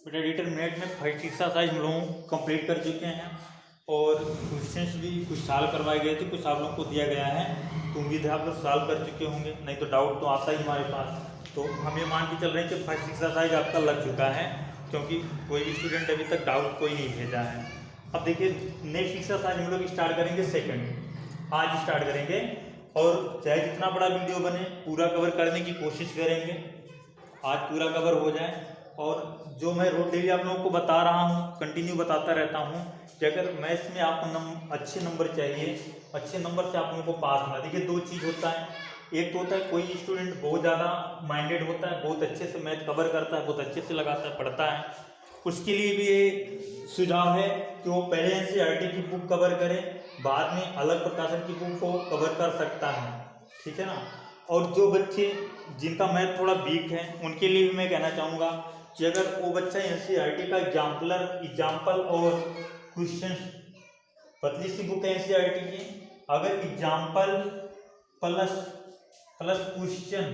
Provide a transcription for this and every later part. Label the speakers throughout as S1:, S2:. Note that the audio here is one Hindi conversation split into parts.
S1: बेटा डिटरमिनेंट में फर्स्ट एक्सरसाइज हम लोग कंप्लीट कर चुके हैं और क्वेश्चंस भी कुछ सॉल्व करवाए गए थे, कुछ आप लोगों को दिया गया है तो उम्मीद है आप लोग सॉल्व कर चुके होंगे, नहीं तो डाउट तो आता ही हमारे पास। तो हम ये मान के चल रहे हैं कि फर्स्ट एक्सरसाइज आपका लग चुका है, क्योंकि कोई भी स्टूडेंट अभी तक डाउट कोई नहीं भेजा है। अब देखिए नेक्स्ट एक्सरसाइज हम लोग स्टार्ट करेंगे सेकंड, आज स्टार्ट करेंगे और चाहे जितना बड़ा वीडियो बने पूरा कवर करने की कोशिश करेंगे, आज पूरा कवर हो जाए। और जो मैं रोज डेली आप लोगों को बता रहा हूँ, कंटिन्यू बताता रहता हूँ कि अगर मैथ्स में आपको अच्छे नंबर चाहिए, अच्छे नंबर से आप लोगों को पास होना। देखिए दो चीज़ होता है, एक तो होता है कोई स्टूडेंट बहुत ज़्यादा माइंडेड होता है, बहुत अच्छे से मैथ कवर करता है, बहुत अच्छे से लगाता है, पढ़ता है, उसके लिए भी ये सुझाव है कि वो पहले एनसीईआरटी की बुक कवर करे, बाद में अलग प्रकाशन की बुक को कवर कर सकता है, ठीक है ना। और जो बच्चे जिनका मैथ थोड़ा वीक है उनके लिए भी मैं कहना चाहूँगा कि अगर वो बच्चा एनसीईआरटी का एग्जाम्पल और क्वेश्चन, पतली सी बुक है एनसीईआरटी की, अगर example plus plus question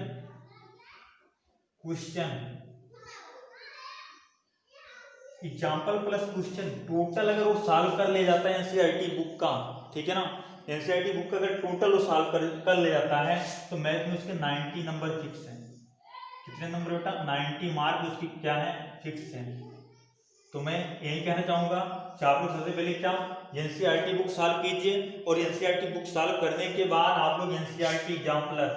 S1: example plus question total अगर वो सॉल्व कर ले जाता है एनसीईआरटी बुक का, ठीक है ना, एनसीईआरटी बुक का अगर टोटल वो सॉल्व कर ले जाता है तो मैथ में उसके 90 नंबर फिक्स हैं। कितने नंबर बेटा? 90 मार्क उसकी क्या है, फिक्स है। तो मैं यही कहना चाहूँगा कि आप लोग सबसे पहले क्या एनसीईआरटी बुक सॉल्व कीजिए और एनसीईआरटी बुक सॉल्व करने के बाद आप लोग एनसीईआरटी एग्जाम्पलर,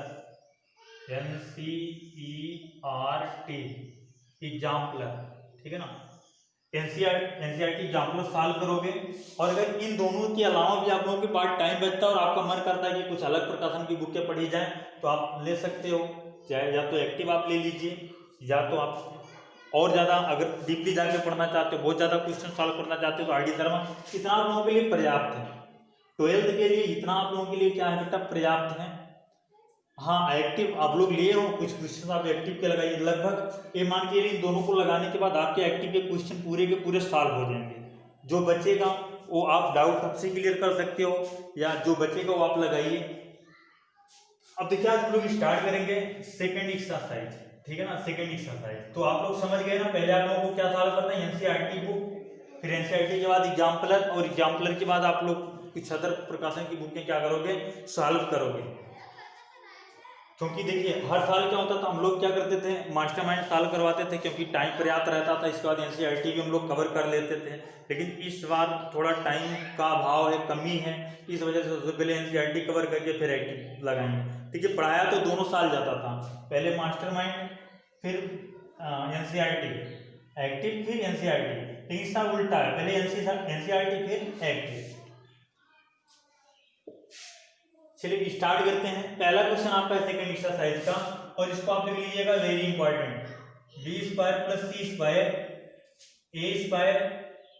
S1: ठीक है ना, एनसीईआरटी एग्जाम्पलर सॉल्व करोगे। और अगर इन दोनों के अलावा भी आप लोगों के पास टाइम बचता है और आपका मन करता है कि कुछ अलग प्रकाशन की बुकें पढ़ी जाए तो आप ले सकते हो, चाहे या तो एक्टिव आप ले लीजिए, या तो आप और ज़्यादा अगर डीपली जाके पढ़ना चाहते हो, बहुत ज़्यादा क्वेश्चन सॉल्व करना चाहते हो तो आरडी शर्मा इतना आप लोगों के लिए पर्याप्त है। 12th के लिए इतना आप लोगों के लिए क्या है बेटा, पर्याप्त है। हाँ एक्टिव आप लोग लिए हो, कुछ क्वेश्चन आप एक्टिव के लगाइए, लगभग ये मान के इन दोनों को लगाने के बाद आपके एक्टिव के क्वेश्चन पूरे के पूरे सॉल्व हो जाएंगे। जो बचेगा वो आप डाउट सबसे क्लियर कर सकते हो, या जो बचेगा वो आप लगाइए। अब देखिए आज हम लोग स्टार्ट करेंगे सेकंड एक्सरसाइज, ठीक है ना, सेकंड एक्सरसाइज। तो आप लोग समझ गए ना, पहले आप लोगों को क्या सॉल्व करना है, एनसीईआरटी बुक, फिर एनसीईआरटी के बाद एग्जाम्पलर, और एग्जाम्पलर के बाद आप लोग कुछ अदर प्रकाशन की बुकें क्या करोगे, सॉल्व करोगे। क्योंकि देखिए हर साल क्या होता था, हम लोग क्या करते थे, मास्टरमाइंड सॉल्व करवाते थे क्योंकि टाइम पर्याप्त रहता था, इसके बाद एनसीईआरटी भी हम लोग कवर कर लेते थे। लेकिन इस बार थोड़ा टाइम का अभाव है, कमी है, इस वजह से सबसे पहले एनसीईआरटी कवर करके फिर एक्टिव लगाएंगे। देखिए पढ़ाया तो दोनों साल जाता था, पहले मास्टरमाइंड फिर एनसीईआरटी, एक्टिव फिर एनसीईआरटी, लेकिन इस साल उल्टा है, पहले एनसीईआरटी फिर एक्टिव। चलिए स्टार्ट करते हैं। पहला क्वेश्चन आपका है सेकंड एक्सरसाइज का, और इसको आप लिख लीजिएगा very important, B square plus C square A square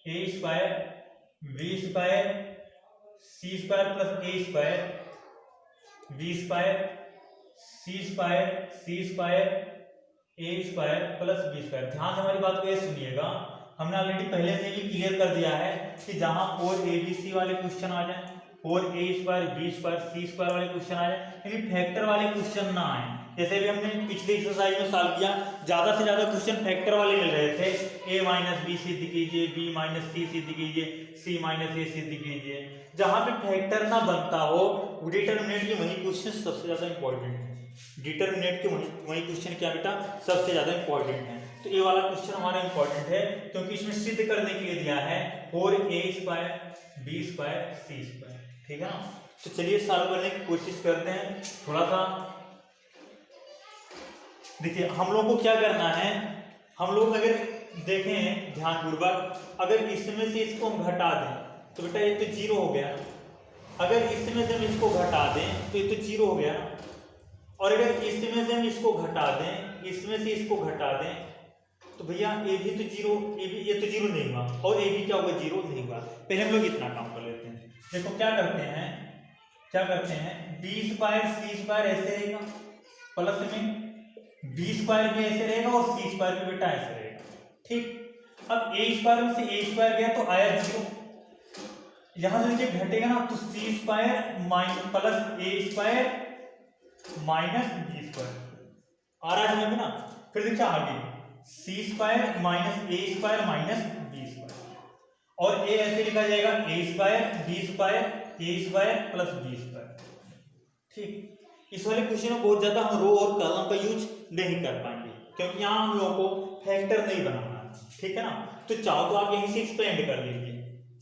S1: B square C square plus A square B square C square A square plus B square. ध्यान से हमारी बात को ये सुनिएगा, हमने ऑलरेडी पहले से ही क्लियर कर दिया है कि जहां और ए बी सी वाले क्वेश्चन आ जाए और ए square B square C square वाले क्वेश्चन आ जाए, लेकिन फैक्टर वाले क्वेश्चन ना आए। जैसे भी हमने पिछली एक्सरसाइज में सॉल्व किया, ज्यादा से ज्यादा क्वेश्चन फैक्टर वाले मिल रहे थे, ए माइनस बी सिद्ध कीजिए, बी माइनस सी सिद्ध कीजिए, सी माइनस ए सिद्ध कीजिए। जहां पे फैक्टर ना बनता हो डिटरमिनेंट के वही क्वेश्चन सबसे ज्यादा इंपॉर्टेंट है, डिटरमिनेंट के वही क्वेश्चन क्या बेटा सबसे ज्यादा इंपॉर्टेंट है। तो ये वाला क्वेश्चन हमारा इंपॉर्टेंट है क्योंकि इसमें सिद्ध करने के लिए दिया है 4a square B square C square, ठीक है ना। तो चलिए सॉल्व करने की कोशिश करते हैं। थोड़ा सा देखिए हम लोग को क्या करना है, हम लोग अगर देखें ध्यानपूर्वक, अगर इसमें से इसको हम घटा दें तो बेटा ये तो जीरो हो गया, अगर इसमें से हम इसको घटा दें तो ये तो जीरो हो गया, और अगर इसमें से हम इसको घटा दें, इसमें से इसको घटा दें तो भैया ये भी तो जीरो, ये तो जीरो नहीं हुआ, और ये भी क्या होगा, जीरो नहीं हुआ। पहले हम लोग इतना काम कर लेते हैं। देखो क्या करते हैं बी स्क्वायर सी स्क्वायर ऐसे रहेगा, प्लस में बी स्क्वायर भी ऐसे रहेगा और सी स्क्वायर भी बेटा ऐसे रहेगा, ठीक। अब ए स्क्वायर में से ए स्क्वायर गया तो आया जीरो, यहां से नीचे घटेगा ना तो सी square minus plus A square minus B square आ रहा है समझ में ना। फिर देखिए आगे सी square minus A square minus B square, और ए ऐसे लिखा जाएगा ए square B square A square plus B square. ठीक, इस वाले क्वेश्चन में बहुत ज्यादा हम रो और कॉलम का यूज नहीं कर पाएंगे क्योंकि यहाँ हम लोगों को फैक्टर नहीं बनाना है, ठीक है ना। तो चाहो तो आप यहीं से एक्सपेंड कर लीजिए,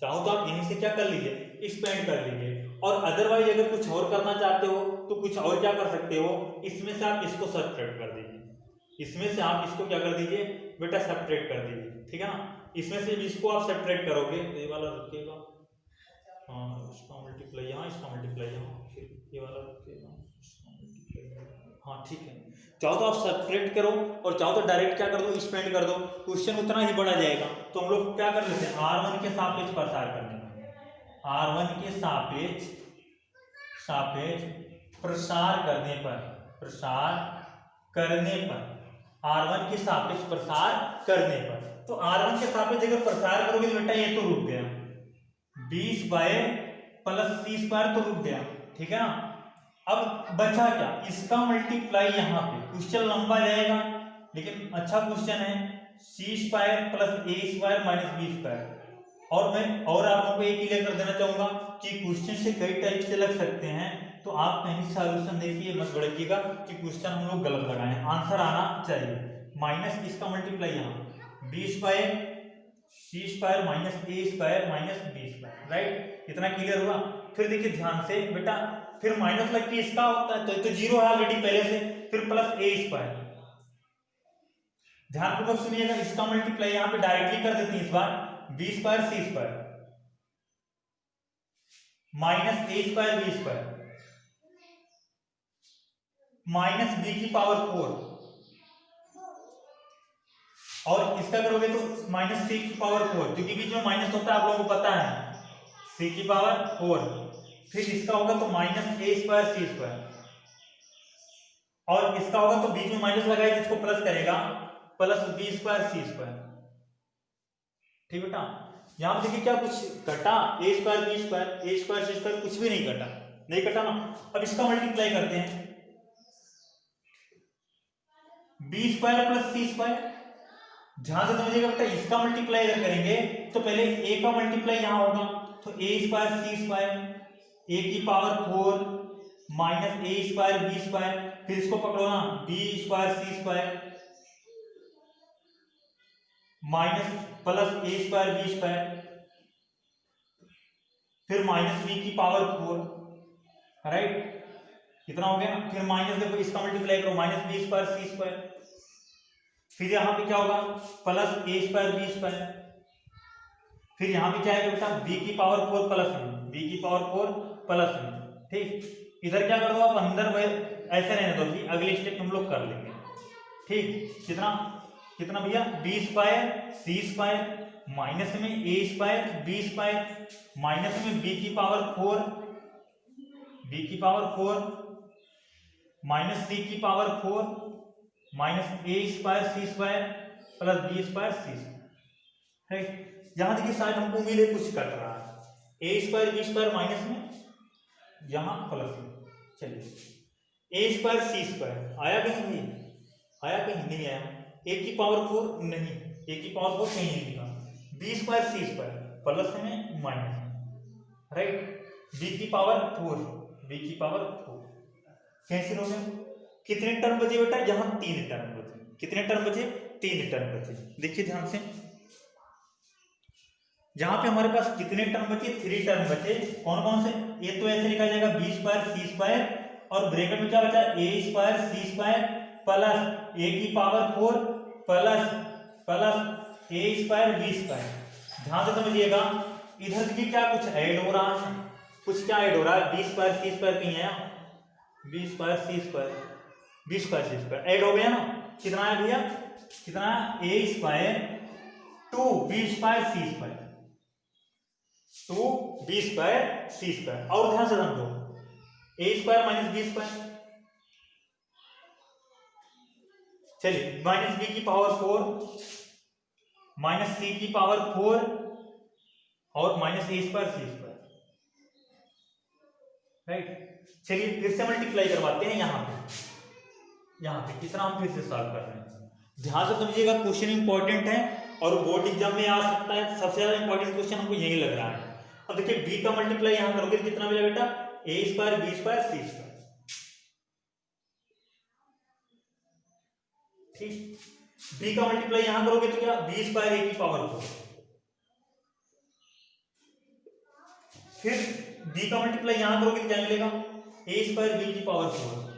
S1: चाहो तो आप यहीं से क्या कर लीजिए, एक्सपेंड कर लीजिए, और अदरवाइज अगर कुछ और करना चाहते हो तो कुछ और क्या कर सकते हो, इसमें से आप इसको सब्ट्रैक्ट कर दीजिए, इसमें से आप इसको क्या कर दीजिए बेटा, सब्ट्रैक्ट कर दीजिए, ठीक है ना। इसमें से इसको आप सब्ट्रैक्ट करोगे तो ये वाला रुकेगा, हाँ इसका मल्टीप्लाई यहाँ, इसका मल्टीप्लाई यहाँ, फिर ये वाला रुकेगा, इसका मल्टीप्लाई, हाँ ठीक है। चाहो तो आप सब्ट्रैक्ट करो और चाहो तो डायरेक्ट क्या कर दो, एक्सपेंड कर दो, क्वेश्चन उतना ही बड़ा जाएगा। तो हम लोग क्या कर लेते हैं, R1 के सापेक्ष प्रसार करने में, R1 के सापेक्ष प्रसार करने पर, प्रसार करने पर, R1 के सापेक्ष प्रसार करने पर, तो R1 के सापेक्ष अगर प्रसार करोगे तो बेटा ये तो रुक गया, 20 बाय प्लस सी स्क्वायर तो रुक गया, ठीक है ना। अब बचा क्या, इसका मल्टीप्लाई यहाँ पे, क्वेश्चन लंबा जाएगा लेकिन अच्छा क्वेश्चन है, सी square plus A square minus B square. और मैं और आप लोगों को एक क्लियर कर देना चाहूंगा कि क्वेश्चन से कई टाइप से लग सकते हैं, तो आप कहीं सॉल्यूशन देखिए, मत भड़किएगा कि क्वेश्चन हम लोग गलत लगाए, आंसर आना चाहिए। माइनस इसका मल्टीप्लाई यहाँ, B square C square minus A square minus B square, right, इतना क्लियर हुआ। फिर देखिए ध्यान से बेटा, फिर माइनस लग के इसका होता है तो जीरो है ऑलरेडी पहले से, फिर प्लस ए स्क्वायर, ध्यानपूर्वक सुनिएगा, इसका मल्टीप्लाई यहाँ पे डायरेक्टली कर देते हैं इस बार, B square C square minus A square B square minus B की पावर 4, और इसका करोगे तो माइनस सी की पावर 4, क्योंकि बीच में माइनस होता है आप लोगों को पता है, सी की पावर 4, फिर इसका होगा तो minus A square C square, और इसका होगा तो बीच में माइनस लगाए जिसको प्लस करेगा, plus B square C square, ठीक बेटा। यहां पर देखिए क्या कुछ घटा, ए square B square, A square C square कुछ भी नहीं घटा, नहीं घटा ना। अब इसका मल्टीप्लाई करते हैं, B square plus C square, ध्यान से समझिएगा बेटा, इसका मल्टीप्लाई अगर करेंगे तो पहले ए का मल्टीप्लाई यहां होगा, तो ए स्क्वायर सी स्क्वायर ए की power 4 minus A square B square, फिर इसको पकड़ो ना, B square C square minus plus A square B square, फिर माइनस बी की पावर 4, राइट, कितना हो गया। फिर माइनस देखो इसका मल्टीप्लाई करो, minus B square C square, फिर यहाँ पे क्या होगा, plus A square B square, फिर यहाँ पे क्या आएगा बेटा, बी की पावर 4 प्लस में, बी की पावर 4 प्लस में, ठीक। इधर क्या कर दो आप, अंदर ऐसे रहने दो, अगली स्टेप हम लोग कर लेंगे, ठीक। कितना कितना भैया, B square C square minus में ए स्क्वायर बी स्क्वायर माइनस में बी की पावर 4 माइनस सी की power 4 minus A square C square plus B square C square, right. यहां देखिए शायद हमको उम्मीद है कुछ कट रहा है, ए स्क्वायर बी स्क्वायर माइनस में, यहां प्लस में, चलिए ए स्क्वायर सी स्क्वायर आया कहीं नहीं, आया कहीं नहीं आया, ए की पावर 4 नहीं, ए की पावर 4 कहीं नहीं लिखा, B square C square plus में माइनस में, राइट, बी की पावर 4 कैंसिल हो गया। कितने टर्म बचे बेटा, यहाँ 3 टर्म बचे, कितने टर्म बचे, 3 टर्म बचे। देखिए ध्यान से, जहां पे हमारे पास कितने टर्म बचे, 3 टर्म बचे, कौन कौन से, ये तो ऐसे लिखा जाएगा बी स्क्वायर सी स्क्वायर, और ब्रैकेट में क्या बचा, ए स्क्वायर सी स्क्वायर प्लस ए की power 4 plus A square B square. ध्यान से समझिएगा, इधर देखिए क्या कुछ ऐड हो रहा है, कुछ क्या ऐड हो रहा है, बी स्क्वायर सी स्क्वायर कहीं है, B square C square add हो गया ना, कितना है भैया, कितना, A square two B square C square, two B square C square, और ध्यान से समझो, A square minus B square, चलिए माइनस बी की पावर 4 माइनस सी की पावर 4 और minus A square C square, right. चलिए फिर से मल्टीप्लाई करवाते हैं, यहाँ पे कितना हम फिर से सॉल्व कर रहे हैं, ध्यान से समझिएगा, क्वेश्चन इंपॉर्टेंट है और बोर्ड एग्जाम में आ सकता है। सबसे ज्यादा इंपॉर्टेंट क्वेश्चन हमको यही लग रहा है। अब देखिए b का मल्टीप्लाई यहाँ करोगे तो कितना मिलेगा बेटा, a square b square c square, ठीक। b का मल्टीप्लाई यहाँ करोगे तो क्या, b स्क्वायर a की पावर 4, फिर b का मल्टीप्लाई यहाँ करोगे तो क्या मिलेगा, a स्क्वायर b की पावर 4।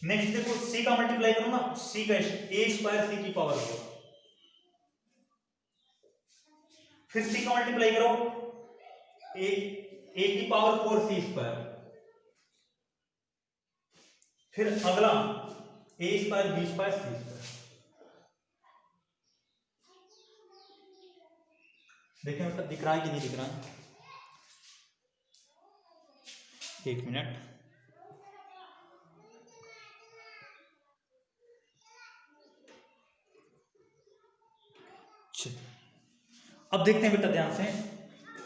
S1: नेक्स्ट देखो c का मल्टीप्लाई करो ना, c का a स्क्वायर c की पावर 4, फिर c का मल्टीप्लाई करो a की पावर 4 c स्क्वायर, फिर अगला a square b square c square. देखिए मतलब दिख रहा है कि नहीं दिख रहा है, एक मिनट। अब देखते हैं बेटा ध्यान से,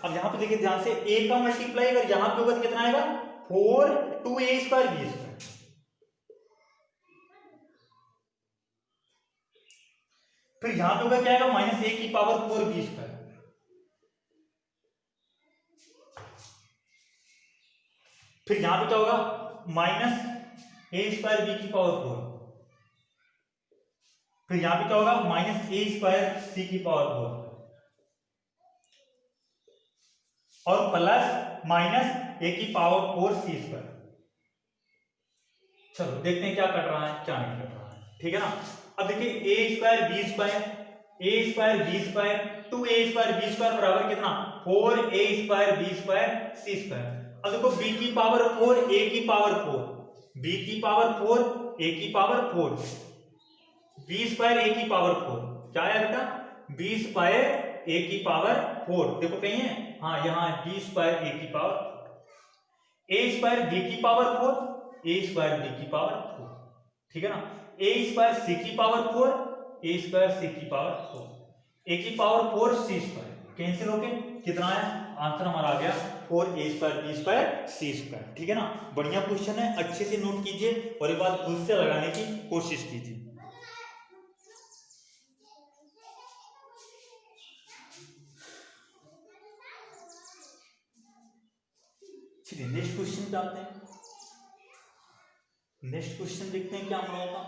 S1: अब यहां पे देखिए ध्यान से, a का मल्टीप्लाई अगर यहां पे होगा तो कितना आएगा, 4 2a स्क्वायर b स्क्वायर, फिर यहां पे होगा क्या आएगा, माइनस a की पावर 4 b स्क्वायर, फिर यहां पे क्या होगा, माइनस a स्क्वायर b की पावर 4, फिर यहां पे क्या होगा, माइनस a स्क्वायर c की पावर 4 और प्लस माइनस a की पावर 4 c स्क्वायर। चलो देखते हैं क्या कट रहा है क्या नहीं कट रहा है, ठीक है ना। अब देखिए a square b square, a square b square 2a square b square बराबर कितना, 4a square b square c square. अब देखो b की पावर 4 a की पावर 4, b की पावर 4 a की पावर 4, b स्क्वायर a की पावर 4, क्या है बेटा, b स्क्वायर a की पावर 4, देखो कहीं है, हाँ यहाँ है, b स्क्वायर a की पावर 4, a स्क्वायर b की पावर 4, a स्क्वायर b की पावर 4, ठीक है ना। a स्क्वायर c की पावर 4, a स्क्वायर c की पावर 4, a की पावर 4 c स्क्वायर कैंसिल होके कितना है, आंसर हमारा आ गया 4a square b square c square, ठीक है ना। बढ़िया क्वेश्चन है, अच्छे से नोट कीजिए और एक बार खुद से लगाने की कोशिश कीजिए। चलिए नेक्स्ट क्वेश्चन पे आते हैं। नेक्स्ट क्वेश्चन देखते हैं क्या हम लोगों का,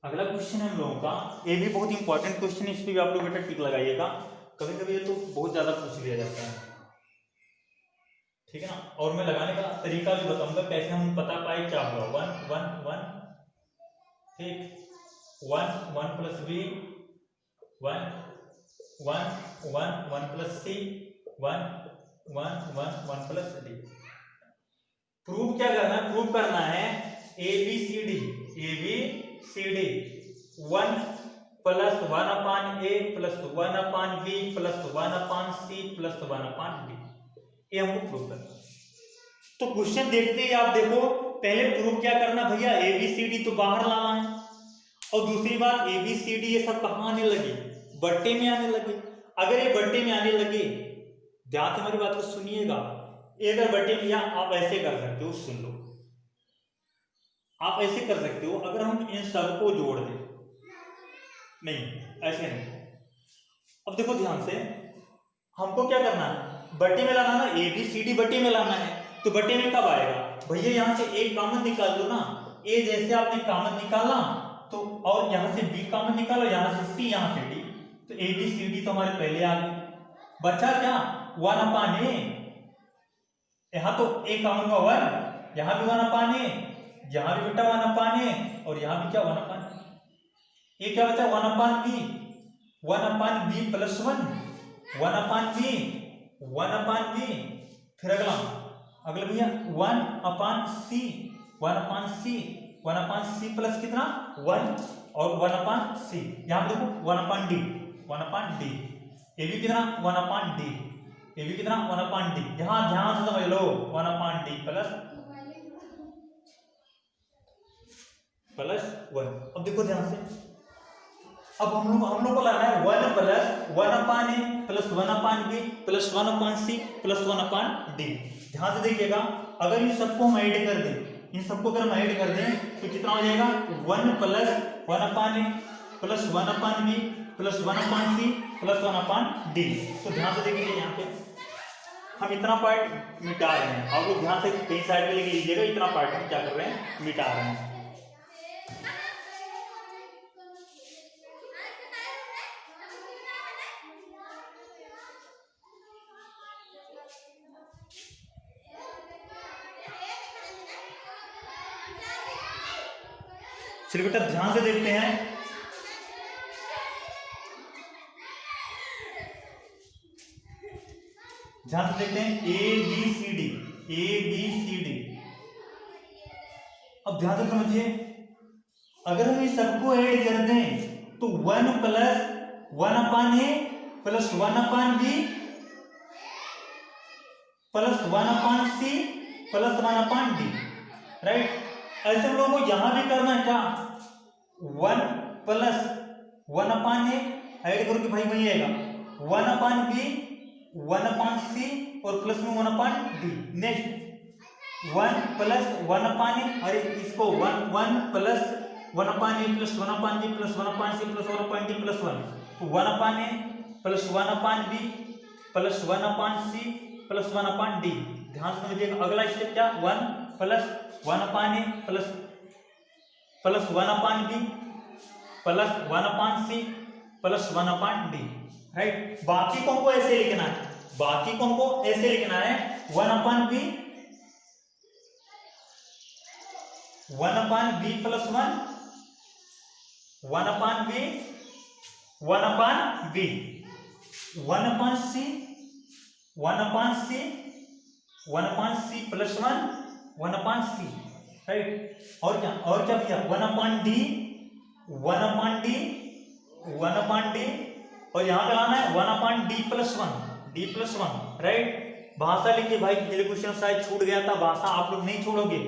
S1: अगला क्वेश्चन है हम लोगों का, ये भी बहुत इंपॉर्टेंट क्वेश्चन है, इस पे भी आप लोग बेटा टिक लगाइएगा, कभी कभी ये तो बहुत ज्यादा पूछ लिया जाता है, ठीक है ना। और मैं लगाने का तरीका भी बताऊंगा कैसे हम पता पाए क्या होगा, 1 1 1, ठीक, 1 1 plus b, 1 1 1 1 plus c, 1 1 1 1 plus d। Prove क्या करना है, प्रूव करना है ABCD 1 plus 1 upon a plus 1 upon b plus 1 upon c plus 1 upon d, ये हमको प्रूव करना। तो क्वेश्चन देखते ही आप देखो, पहले प्रूव क्या करना भैया, ABCD तो बाहर लाना है, और दूसरी बात ABCD ये सब कहाँ आने लगे, बट्टे में आने लगे। अगर ये बट्टे में आने लगे, ध्यान से हमारी बात को सुनिएगा, अगर बट्टे में, या आप ऐसे कर सकते हो, सुन लो, आप ऐसे कर सकते हो, अगर हम इन सबको जोड़ दें, नहीं ऐसे नहीं। अब देखो ध्यान से, हमको क्या करना है, बट्टे में लाना ना, ABCD बट्टे में लाना है, तो बट्टे में कब आएगा भैया, यहां से A कॉमन निकाल दो ना, A जैसे आपने कॉमन निकाला तो, और यहां से B कॉमन निकालो, यहां से C, यहां से D, तो ABCD तो हमारे पहले आ गए, बचा क्या 1 अपान A, यहां तो A कॉमन हुआ 1, यहां भी 1 अपान A, यहां भी बेटा 1 अपान A, और यहां भी क्या 1 अपान A, क्या बचा 1 अपान B, 1 अपान B प्लस 1, 1 अपान B, 1 अपान B, फिर अगला भैया 1 अपान C, 1 अपान C, 1 अपान C प्लस कितना 1, और 1 अपान C, यहां पे देखो 1 अपान D, 1 अपान D, ये भी कितना 1 अपान D, ये भी कितना 1 अपान D, यहां ध्यान से समझ लो 1 अपान D प्लस 1। अब देखो ध्यान से, अब हम लोग को लाना है 1 plus 1 upon A plus 1 upon B plus 1 upon C plus 1 upon D. ध्यान से देखिएगा, अगर इन सबको हम ऐड कर दें, इन सबको अगर हम ऐड कर दें तो कितना हो जाएगा 1 plus 1 upon A plus 1 upon B plus 1 upon C plus 1 upon D. तो ध्यान से देखिए, यहाँ पे हम इतना पार्ट मिटा रहे हैं। आप लोग ध्यान से कहीं साइड में लेके लीजिएगा, इतना पार्ट हम क्या कर रहे हैं, मिटा रहे हैं। चलिए बेटा ध्यान से देखते हैं। ध्यान से देखते हैं A B C D, A B C D. अब ध्यान से समझिए, अगर हम इस सबको ऐड कर दें तो 1 plus 1 upon A plus 1 upon B plus 1 upon C plus 1 upon D, right. ऐसे हम लोगों को यहां भी करना है क्या, 1 प्लस 1 अपान ए ऐड करो कि भाई वही आएगा, 1 अपान बी 1 अपान सी और प्लस में 1 upon D. Next 1 plus 1 upon ए, अरे इसको 1 plus 1 upon A plus 1 upon B plus 1 upon C plus 1 upon D plus 1, तो 1 upon A plus 1 upon B plus 1 upon C plus 1 upon D. ध्यान से समझिएगा, अगला स्टेप क्या, 1 plus 1 upon A plus 1 upon B plus 1 upon C plus 1 upon D, right. बाकी को हमको ऐसे लिखना है, बाकी को हमको ऐसे लिखना है, 1 upon B 1 upon B plus 1 1 upon B 1 upon B 1 upon सी 1 अपान सी 1 अपान सी प्लस 1 अपान सी, राइट। और क्या भैया, 1 upon D 1 upon D 1 upon D, और यहां पे लाना है 1 अपान डी प्लस 1, राइट। भाषा लिखिए भाई, क्वेश्चन शायद छूट गया था, भाषा आप लोग नहीं छोड़ोगे।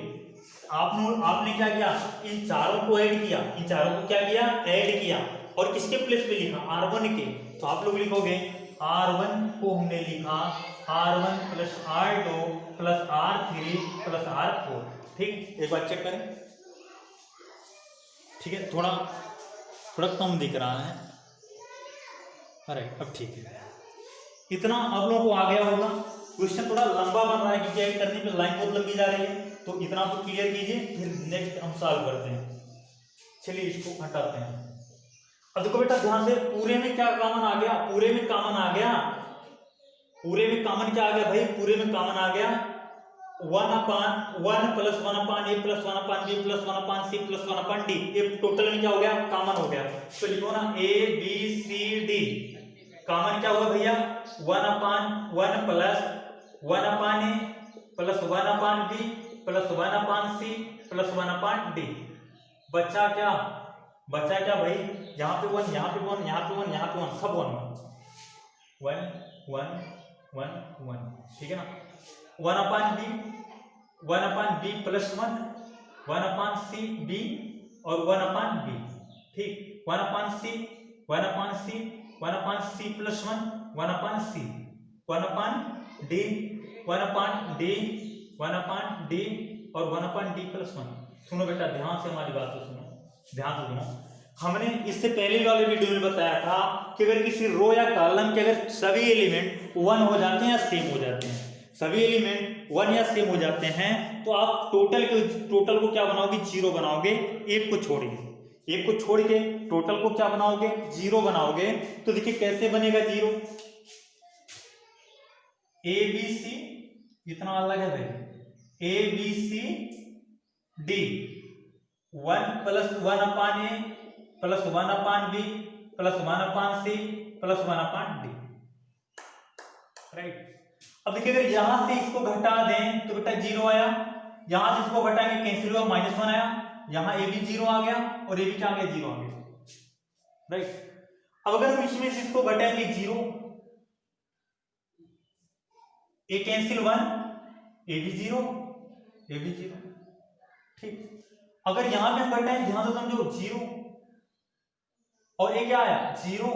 S1: आपने क्या किया, इन चारों को ऐड किया, इन चारों को क्या किया, ऐड किया, और किसके प्लेस पे लिखा, R1 के। तो आप लोग लिखोगे R1 को हमने लिखा R1 plus R2 plus R3 plus R4, ठीक। एक बार चेक करें, ठीक है, थोड़ा कम दिख रहा है, अरे अब ठीक है। इतना आप लोगों को आ गया होगा। क्वेश्चन थोड़ा लंबा बन रहा है क्योंकि ऐड करने पे लाइन बहुत लंबी जा रही है, तो इतना आप क्लियर कीजिए, फिर नेक्स्ट हम सॉल्व करते हैं। चलिए इसको हटाते हैं। अब देखो बेटा ध्यान से, पूरे में क्या कॉमन आ गया, पूरे में कॉमन आ गया, पूरे में कॉमन क्या आ गया भाई, पूरे में कॉमन आ गया 1 upon 1 plus 1 upon A plus 1 upon B plus 1 upon C plus 1 upon D. ये टोटल में क्या हो गया, कॉमन हो गया। तो लिखो ना A B C D, common क्या होगा भैया, 1 upon 1 plus 1 upon A plus 1 upon B plus 1 upon C plus 1 upon D. बचा क्या भाई, यहाँ पे 1 यहाँ पे 1 यहाँ पे 1 यहाँ पे 1, सब 1 1 1 1, ठीक है ना। 1 upon B plus 1 upon C B और 1 अपान बी, ठीक। 1 अपान सी 1 अपान सी 1 अपान सी प्लस 1 अपान सी 1 upon D 1 upon D 1 upon D और 1 अपान डी प्लस 1। सुनो बेटा ध्यान से हमारी बात को सुनो, ध्यान से सुनो। हमने इससे पहले वाले वीडियो में बताया था कि अगर किसी रो या कॉलम के अगर सभी एलिमेंट 1 हो जाते हैं या सेम हो जाते हैं, सभी एलिमेंट 1 या सेम हो जाते हैं, तो आप टोटल को क्या बनाओगे, 0 बनाओगे। एक को छोड़ के टोटल को क्या बनाओगे, 0 बनाओगे। तो देखिए कैसे बनेगा 0, ए बी सी, इतना अलग है भाई, A B C D 1 plus 1 upon A plus 1 upon B plus 1 upon C plus 1 upon D, right. अब देखिए अगर यहां से इसको घटा दें तो बेटा 0 आया, यहां से इसको घटाएंगे कैंसिल हुआ, -1 आया, यहां ए भी 0 आ गया और ए भी क्या आ गया, 0 आ गया, राइट। अब अगर हम इसमें से इसको घटाएंगे 0, ए कैंसिल 1, ए भी 0, ए भी 0, ठीक। अगर यहां पे हम घटाएं, ध्यान से समझो 0, और ये क्या आया 0,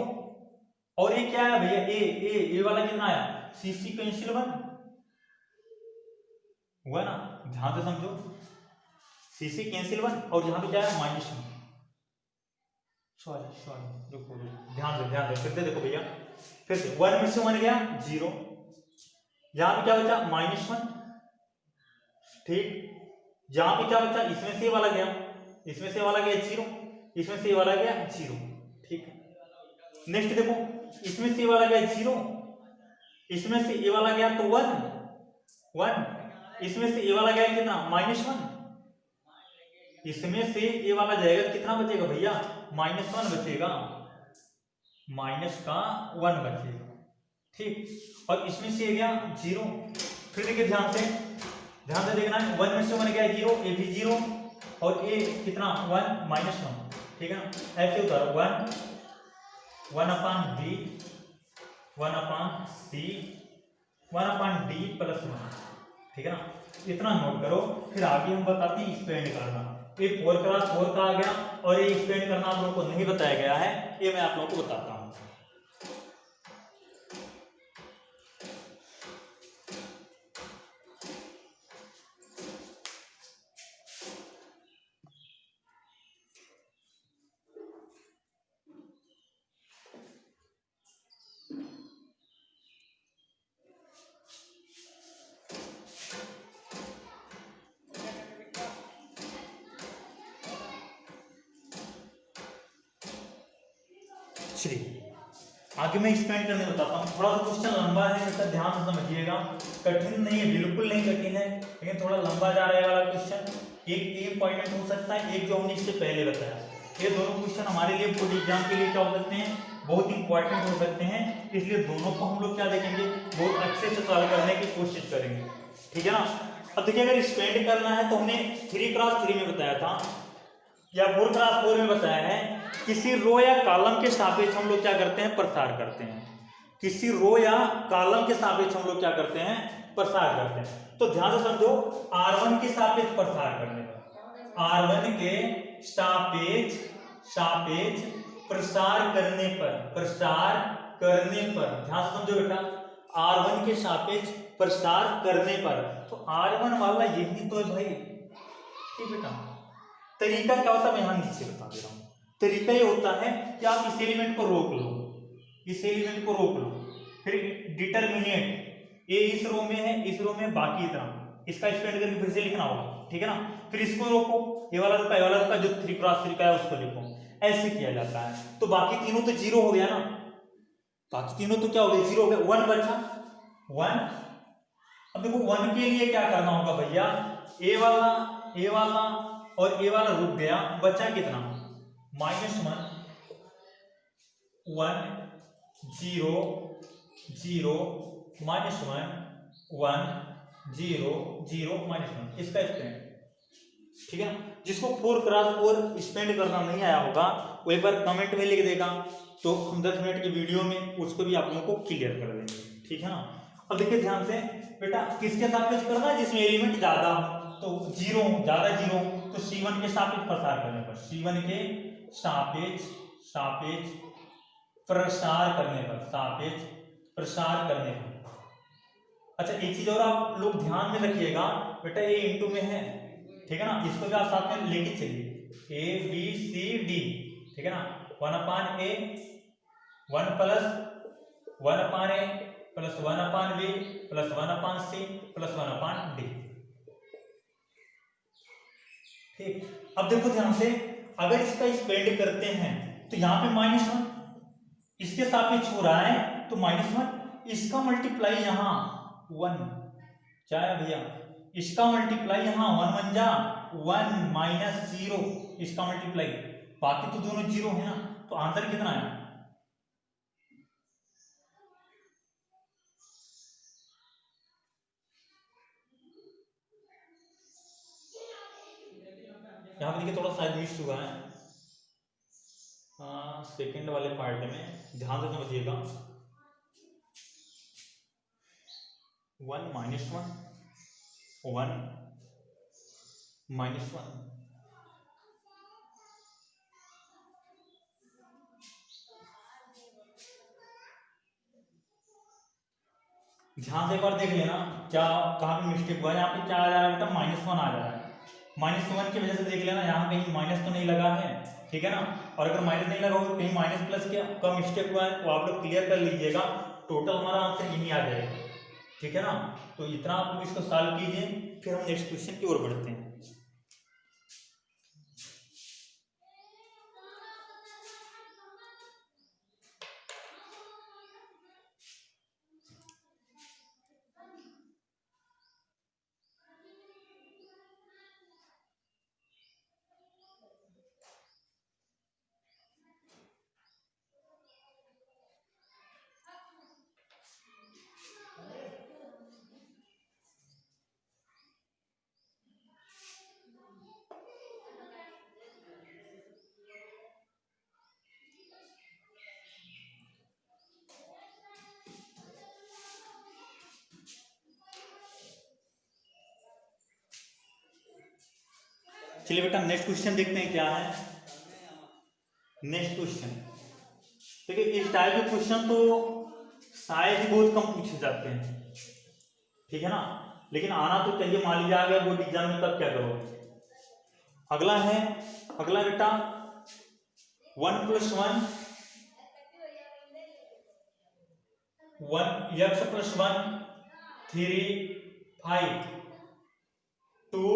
S1: और ये क्या आया भैया ए वाला कितना आया, सी सी कैंसिल 1 हुआ ना, ध्यान से समझो, सी सी कैंसिल 1 और यहाँ पे क्या है -1, सॉरी रुको ध्यान से फिर से देखो भैया, फिर से 1 में से 1 गया 0, यहाँ पे क्या बचा -1, ठीक, यहाँ पे क्या बचा, इसमें से वाला गया, इसमें से वाला गया 0, इसमें से वाला गया 0, ठीक है। नेक्स्ट देखो, इसमें से वाला गया 0, इसमें से ये वाला गया तो 1, इसमें से ये वाला गया कितना -1, इसमें से ये वाला जाएगा कितना बचेगा भैया -1 बचेगा, -1 बचेगा, ठीक, और इसमें से ये गया 0, फिर देखिए ध्यान से देखना है, 1 में से 1 गया 0, ये भी 0, और ये कितना 1 -1, ठीक है ना, ऐसे होता है 1/b 1/c 1/d + 1, ठीक है ना, इतना नोट करो, फिर आगे हम बताते हैं स्पेंड करना, ये 4x4 का आ गया, और ये स्पेंड करना आप लोगों को नहीं बताया गया है, ये मैं आप लोगों को बताता हूँ। आगे मैं एक्सपेंड करने बताता हूँ, थोड़ा सा क्वेश्चन लंबा है, इसका ध्यान से समझिएगा, कठिन नहीं है, बिल्कुल नहीं कठिन है, लेकिन थोड़ा लंबा जा रहा है वाला क्वेश्चन, एक इंपॉर्टेंट हो सकता है, एक जो हमने इससे पहले बताया, ये दोनों क्वेश्चन हमारे लिए बोर्ड एग्जाम के लिए क्या हो सकते हैं, बहुत इंपॉर्टेंट हो सकते हैं, इसलिए दोनों को हम लोग क्या देखेंगे, बहुत अच्छे से सॉल्व करने की कोशिश करेंगे, ठीक है ना। अब देखिए, अगर स्पेंड करना है तो हमने 3x3 में बताया था, या 4x4 में बताया है, किसी रो या कॉलम के सापेक्ष हम लोग क्या करते हैं, प्रसार करते हैं, किसी रो या कॉलम के सापेक्ष हम लोग क्या करते हैं, प्रसार करते हैं। तो ध्यान से समझो, R1 के सापेक्ष प्रसार करने पर, R1 के सापेक्ष प्रसार करने पर ध्यान से समझो बेटा, R1 के सापेक्ष प्रसार करने पर, तो R1 वाला यही तो है भाई, ठीक बेटा। तरीका क्या होता है, मैं यहां नीचे बता दे रहा हूं, तरीका ये होता है कि आप इस एलिमेंट को रोक लो, फिर डिटरमिनेट, ये इस रो में है, इस रो में बाकी इतना, इसका स्पेंड करके फिर से लिखना होगा, ठीक है ना, फिर इसको रोको, ये वाला रुका जो 3x3 का है उसको लिखो, ऐसे किया जाता है। तो बाकी तीनों तो 0 हो गया ना, बाकी तीनों तो क्या हो गया, 0 हो गया, 1 बचा 1। अब देखो 1 के लिए क्या करना होगा भैया, ए वाला और ए वाला रुक गया, बचा कितना -1 1 0 0 -1 1 0 0 -1, इसका स्पेंड, ठीक है ना। जिसको 4x4 स्पेंड करना नहीं आया होगा वो एक बार कमेंट में लिख देगा, तो हम 10 मिनट की वीडियो में उसको भी आप लोगों को क्लियर कर देंगे, ठीक है ना। अब देखिए ध्यान से बेटा, किसके सापेक्ष करना है, जिसमें एलिमेंट ज्यादा हो, तो 0 ज्यादा 0, तो C1 के सापेक्ष प्रसार करने पर, C1 के सापेक्ष प्रसार करने पर। अच्छा, एक चीज और आप लोग ध्यान में रखिएगा बेटा, ये इंटू में है, ठीक है ना, इसको भी आप साथ में लेके चलिए, ABCD, ठीक है ना, 1/A 1 + 1/A + 1/B + 1/C + 1/D, ठीक। अब देखो ध्यान से, अगर इसका स्पेंड करते हैं तो यहाँ पे -1 इसके सापेक्ष हो रहा है, तो -1, इसका मल्टीप्लाई यहाँ 1, क्या है भैया, इसका मल्टीप्लाई यहाँ 1 1 जा 1 -0, इसका मल्टीप्लाई, बाकी तो दोनों 0 है ना, तो आंसर कितना है, यहाँ पे देखिए थोड़ा शायद मिस हुआ है, सेकंड वाले पार्ट में ध्यान से समझिएगा, 1 -1 1 -1, ध्यान से एक बार देख लेना क्या कहाँ पे मिस्टेक हुआ है। यहाँ पे क्या आ जा रहा है बेटा, -1 आ जा रहा है। -1 की वजह से देख लेना यहाँ कहीं माइनस तो नहीं लगा है, ठीक है ना। और अगर माइनस नहीं लगा होगा कहीं माइनस प्लस क्या का मिस्टेक हुआ है, वो आप लोग क्लियर कर लीजिएगा। टोटल हमारा आंसर यही आ जाएगा, ठीक है ना। तो इतना आप लोग इसको सॉल्व कीजिए, फिर हम नेक्स्ट क्वेश्चन की ओर बढ़ते हैं। चलिए बेटा नेक्स्ट क्वेश्चन देखते हैं क्या है। नेक्स्ट क्वेश्चन देखिए, इस टाइप के क्वेश्चन तो शायद ही बहुत कम पूछे जाते हैं, ठीक है ना। लेकिन आना तो चाहिए, मान लीजिए आ गया बोर्ड एग्जाम में, तब क्या करोगे। अगला बेटा 1 + 1 x + 1 3 5 2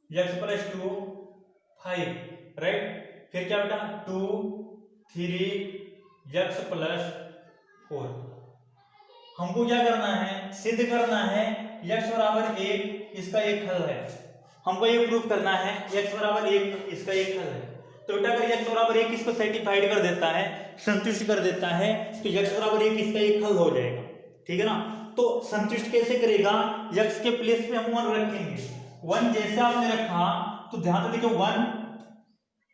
S1: x + 2 5, राइट। फिर क्या बेटा 2 3 x + 4। हमको क्या करना है, सिद्ध करना है x = 1 इसका एक हल है। हमको ये प्रूफ करना है x = 1 इसका एक हल है। तो बेटा अगर x = 1 इसको सेटिस्फाइड कर देता है, संतुष्ट कर देता है, तो x = 1 इसका एक हल हो जाएगा, ठीक है ना। तो संतुष्ट कैसे करेगा, x के प्लेस पे हम 1 रखेंगे। 1 जैसे आपने रखा तो ध्यान से देखो 1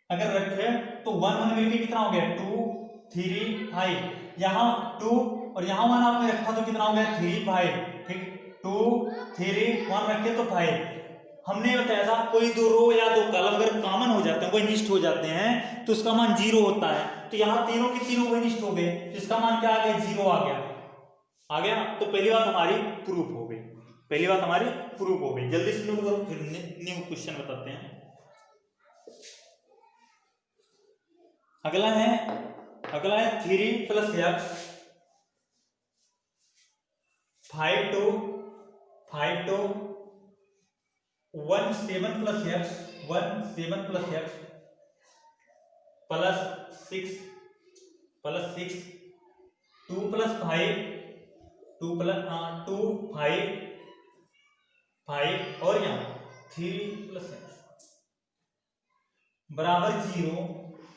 S1: अगर रखे तो 1 1 मिलके कितना हो गया 2 3 5। यहाँ 2 और यहाँ 1 आपने रखा तो कितना हो गया 3 5, ठीक। 2 3 1 रखे तो 5। हमने बताया था कोई दो रो या दो कॉलम अगर कॉमन हो जाते हैं, वनिष्ठ हो जाते हैं, तो उसका मान 0 होता है। तो यहाँ तीनों के तीनों वनिष्ठ हो गए, तो इसका मान क्या आ गया 0 आ गया। तो पहली बात हमारी प्रूफ हो गई, जल्दी से नोट करो फिर न्यू क्वेश्चन बताते हैं। अगला है 3 + x 5 2 1 7 + x +6 2 + 5 2 5 और यहाँ 3 + x बराबर 0।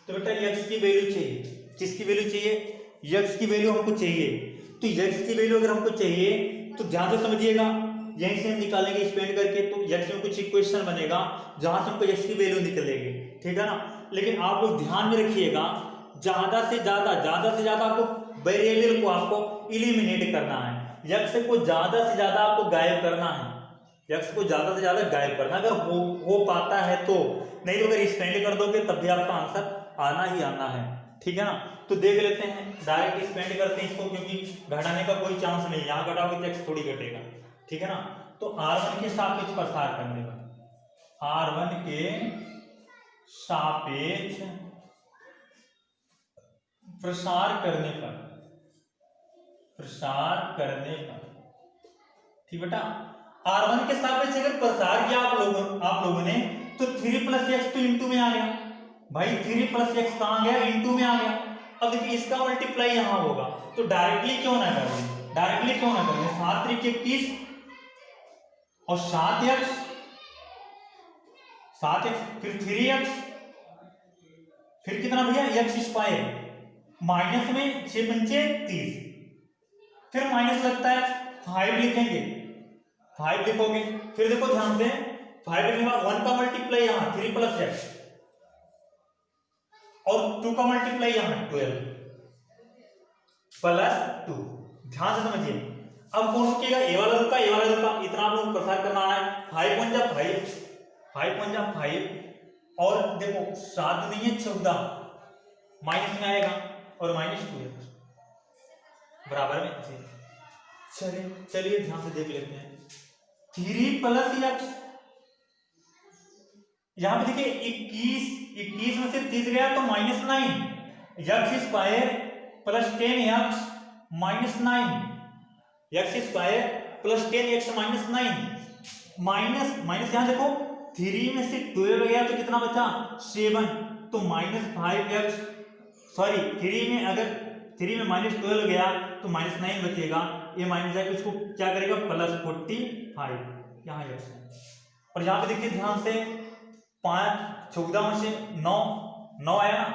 S1: तो बेटा x की वैल्यू चाहिए, किसकी वैल्यू चाहिए, x की वैल्यू हमको चाहिए। तो x की वैल्यू अगर हमको चाहिए तो ध्यान से समझिएगा, यहीं से हम निकालेंगे स्पेंड करके, तो x में कुछ इक्वेशन बनेगा जहां से हमको x की वैल्यू निकलेगी, ठीक है ना। लेकिन आप लोग ध्यान में रखिएगा, ज्यादा से ज्यादा आपको वेरिएबल को आपको इलिमिनेट करना है, x को ज्यादा से ज्यादा आपको गायब करना है, x को ज्यादा से ज्यादा गायब करना अगर हो पाता है तो। नहीं तो अगर स्पेंड कर दोगे तब भी आपका आंसर आना ही आना है, ठीक है ना। तो देख लेते हैं, डायरेक्ट स्पेंड करते हैं इसको, क्योंकि घटाने का कोई चांस नहीं, यहाँ घटाओगे तो x थोड़ी घटेगा, ठीक है ना। तो r1 के सापेक्ष प्रसार करने पर, r1 के सापेक्ष प्रसार करने पर, ठीक बेटा। r1 के सापेक्ष अगर प्रसार किया आप लोगों ने, तो 3 + x तो इंटू में आ गया भाई, 3 + x कहां गया, इंटू में आ गया। अब देखिए इसका मल्टीप्लाई यहां होगा, तो डायरेक्टली क्यों ना करें 7 × 21 और 7x फिर 3x फिर कितना भैया x², माइनस में 6 पंचे 30, फिर माइनस लगता है 5 लिखेंगे, 5 लिखोगे। फिर देखो ध्यान से 5 लिखने के बाद 1 का मल्टीप्लाई यहाँ 3 + x और 2 का मल्टीप्लाई यहाँ 12 + 2। ध्यान से समझिए, अब कौन रुकेगा, ये वाला रुका, इतना आप लोग प्रसार करना है। 5 × 5 और देखो 7 नहीं है 14, माइनस में आएगा और -2x बराबर में 0। चलिए ध्यान से देख लेते हैं। 3 प्लस एक्स, यहाँ पे देखिए 21 में से 30 गया तो -9, x square plus 10x -9, x square plus 10x -9, minus यहाँ देखो 3 में से 12 गया तो कितना बचा 7, तो -5x, सॉरी 3 में अगर 3 में -12 गया तो -9 बचेगा, ये माइनस जाकर इसको क्या करेगा +45, यहाँ x है। और यहाँ पे देखिए ध्यान से 5 14 में से 9 आया ना,